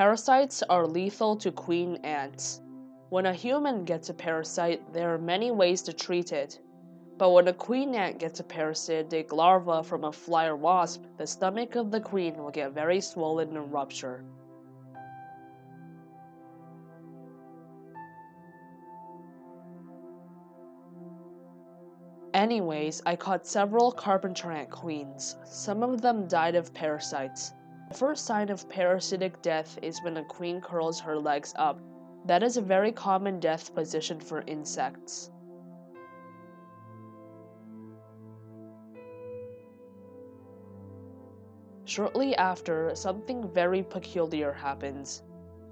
Parasites are lethal to queen ants. When a human gets a parasite, there are many ways to treat it. But when a queen ant gets a parasitic larva from a fly or wasp, the stomach of the queen will get very swollen and rupture. Anyways, I caught several carpenter ant queens. Some of them died of parasites. The first sign of parasitic death is when a queen curls her legs up. That is a very common death position for insects. Shortly after, something very peculiar happens.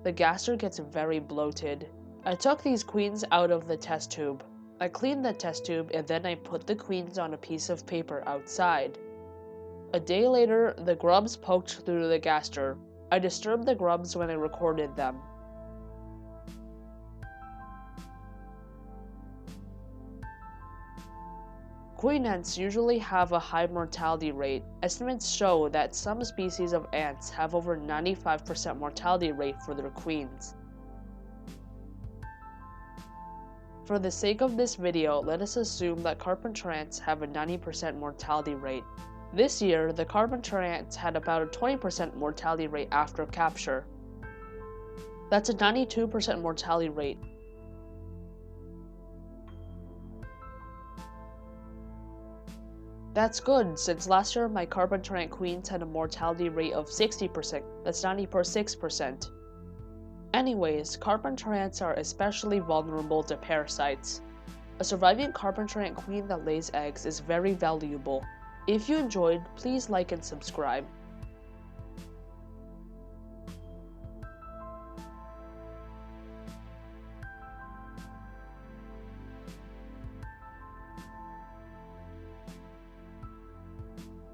The gaster gets very bloated. I took these queens out of the test tube. I cleaned the test tube and then I put the queens on a piece of paper outside. A day later, the grubs poked through the gaster. I disturbed the grubs when I recorded them. Queen ants usually have a high mortality rate. Estimates show that some species of ants have over 95% mortality rate for their queens. For the sake of this video, let us assume that carpenter ants have a 90% mortality rate. This year, the carpenter ants had about a 20% mortality rate after capture. That's a 92% mortality rate. That's good, since last year my carpenter ant queens had a mortality rate of 60%, that's 96%. Anyways, carpenter ants are especially vulnerable to parasites. A surviving carpenter ant queen that lays eggs is very valuable. If you enjoyed, please like and subscribe.